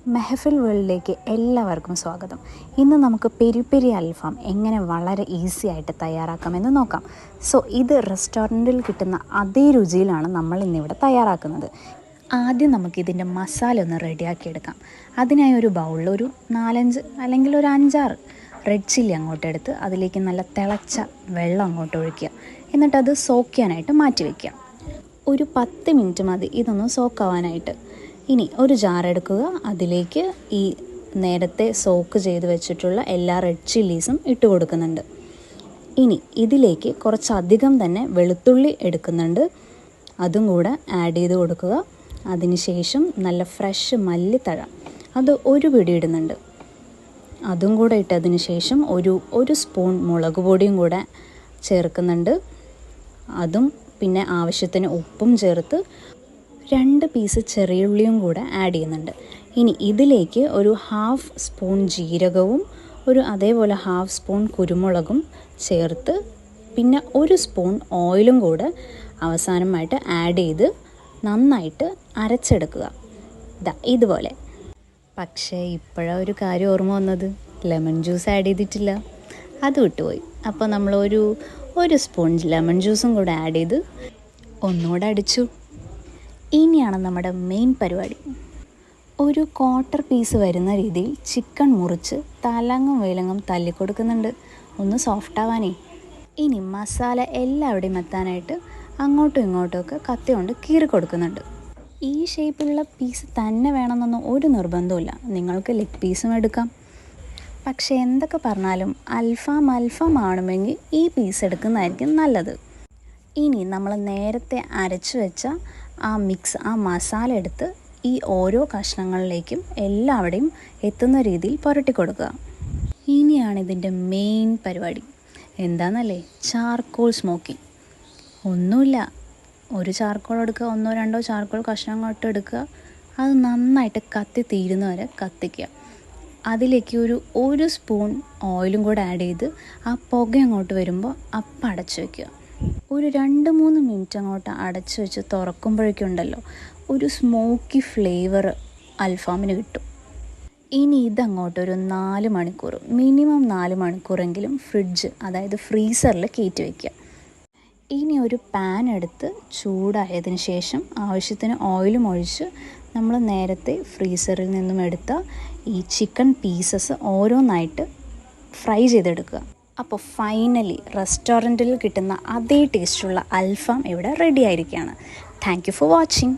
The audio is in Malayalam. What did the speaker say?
മെഹഫിൽ വേൾഡിലേക്ക് എല്ലാവർക്കും സ്വാഗതം. ഇന്ന് നമുക്ക് പെരി പെരി അൽഫാം എങ്ങനെ വളരെ ഈസി ആയിട്ട് തയ്യാറാക്കാമെന്ന് നോക്കാം. ഇത് റെസ്റ്റോറൻറ്റിൽ കിട്ടുന്ന അതേ രുചിയിലാണ് നമ്മൾ ഇന്നിവിടെ തയ്യാറാക്കുന്നത്. ആദ്യം നമുക്കിതിൻ്റെ മസാല ഒന്ന് റെഡിയാക്കിയെടുക്കാം. അതിനായി ഒരു ബൗളിൽ ഒരു 4-5 അല്ലെങ്കിൽ ഒരു 5-6 റെഡ് ചില്ലി അങ്ങോട്ട് എടുത്ത് അതിലേക്ക് നല്ല തിളച്ച വെള്ളം അങ്ങോട്ട് ഒഴിക്കുക. എന്നിട്ടത് സോക്ക് ചെയ്യാനായിട്ട് മാറ്റി വയ്ക്കുക. ഒരു 10 മിനിറ്റ് മതി ഇതൊന്ന് സോക്കാവാനായിട്ട്. ഇനി ഒരു ജാർ എടുക്കുക. അതിലേക്ക് ഈ നേരത്തെ സോക്ക് ചെയ്ത് വെച്ചിട്ടുള്ള എല്ലാ റെഡ് ചില്ലീസും ഇട്ട് കൊടുക്കുന്നുണ്ട്. ഇനി ഇതിലേക്ക് കുറച്ചധികം തന്നെ വെളുത്തുള്ളി എടുക്കുന്നുണ്ട്. അതും കൂടെ ആഡ് ചെയ്ത് കൊടുക്കുക. അതിനുശേഷം നല്ല ഫ്രഷ് മല്ലിത്തഴ അത് ഒരു പിടി ഇടുന്നുണ്ട്. അതും കൂടെ ഇട്ടതിന് ശേഷം ഒരു സ്പൂൺ മുളക് പൊടിയും കൂടെ ചേർക്കുന്നുണ്ട്. അതും പിന്നെ ആവശ്യത്തിന് ഉപ്പും ചേർത്ത് 2 പീസ് ചെറിയുള്ളിയും കൂടെ ആഡ് ചെയ്യുന്നുണ്ട്. ഇനി ഇതിലേക്ക് ഒരു 1/2 സ്പൂൺ ജീരകവും അതേപോലെ 1/2 സ്പൂൺ കുരുമുളകും ചേർത്ത് പിന്നെ 1 സ്പൂൺ ഓയിലും കൂടെ അവസാനമായിട്ട് ആഡ് ചെയ്ത് നന്നായിട്ട് അരച്ചെടുക്കുക. ഇതുപോലെ. പക്ഷേ ഇപ്പോഴാണ് ഒരു കാര്യം ഓർമ്മ വന്നത്, ലെമൺ ജ്യൂസ് ആഡ് ചെയ്തിട്ടില്ല. അത് വിട്ടുപോയി. അപ്പോൾ നമ്മൾ ഒരു സ്പൂൺ ലെമൺ ജ്യൂസും കൂടെ ആഡ് ചെയ്ത് ഒന്നുകൂടെ അടിച്ചു. ഇനിയാണ് നമ്മുടെ മെയിൻ പരിപാടി. ഒരു 1/4 പീസ് വരുന്ന രീതിയിൽ ചിക്കൻ മുറിച്ച് തലങ്ങും വേലങ്ങും തല്ലിക്കൊടുക്കുന്നുണ്ട്, ഒന്ന് സോഫ്റ്റ് ആവാനേ. ഇനി മസാല എല്ലാവിടെയും എത്താനായിട്ട് അങ്ങോട്ടും ഇങ്ങോട്ടുമൊക്കെ കത്തി കൊണ്ട് കീറി കൊടുക്കുന്നുണ്ട്. ഈ ഷേപ്പിലുള്ള പീസ് തന്നെ വേണമെന്നൊന്നും ഒരു നിർബന്ധമില്ല, നിങ്ങൾക്ക് ലെഗ് പീസും എടുക്കാം. പക്ഷേ എന്തൊക്കെ പറഞ്ഞാലും അൽഫാം ആണെങ്കിൽ ഈ പീസ് എടുക്കുന്നതായിരിക്കും നല്ലത്. ഇനി നമ്മൾ നേരത്തെ അരച്ചു വെച്ച ആ മസാല എടുത്ത് ഈ ഓരോ കഷ്ണങ്ങളിലേക്കും എല്ലാവിടെയും എത്തുന്ന രീതിയിൽ പുരട്ടി കൊടുക്കുക. ഇനിയാണ് ഇതിൻ്റെ മെയിൻ പരിപാടി. എന്താണെന്നല്ലേ, ചാർക്കോൾ സ്മോക്കിംഗ്. ഒന്നുമില്ല, ഒരു ചാർക്കോൾ എടുക്കുക, 1-2 ചാർക്കോൾ കഷ്ണം അങ്ങോട്ട് എടുക്കുക. അത് നന്നായിട്ട് കത്തി തീരുന്നവരെ കത്തിക്കുക. അതിലേക്ക് ഒരു സ്പൂൺ ഓയിലും കൂടെ ആഡ് ചെയ്ത് ആ പുക അങ്ങോട്ട് വരുമ്പോൾ അപ്പം അടച്ചു വയ്ക്കുക. ഒരു 2-3 മിനിറ്റ് അങ്ങോട്ട് അടച്ചു വെച്ച് തുറക്കുമ്പോഴേക്കുണ്ടല്ലോ ഒരു സ്മോക്കി ഫ്ലേവർ അൽഫാമിന് കിട്ടും. ഇനി ഇതങ്ങോട്ടൊരു 4 മണിക്കൂർ, മിനിമം 4 മണിക്കൂറെങ്കിലും അതായത് ഫ്രീസറിൽ കയറ്റി വയ്ക്കുക. ഇനി ഒരു പാൻ എടുത്ത് ചൂടായതിന് ശേഷം ആവശ്യത്തിന് ഓയിലും ഒഴിച്ച് നമ്മൾ നേരത്തെ ഫ്രീസറിൽ നിന്നും എടുത്ത ഈ ചിക്കൻ പീസസ് ഓരോന്നായിട്ട് ഫ്രൈ ചെയ്തെടുക്കുക. അപ്പോൾ ഫൈനലി റെസ്റ്റോറൻറ്റിൽ കിട്ടുന്ന അതേ ടേസ്റ്റുള്ള അൽഫാം ഇവിടെ റെഡി ആയിരിക്കുകയാണ്. Thank you for watching.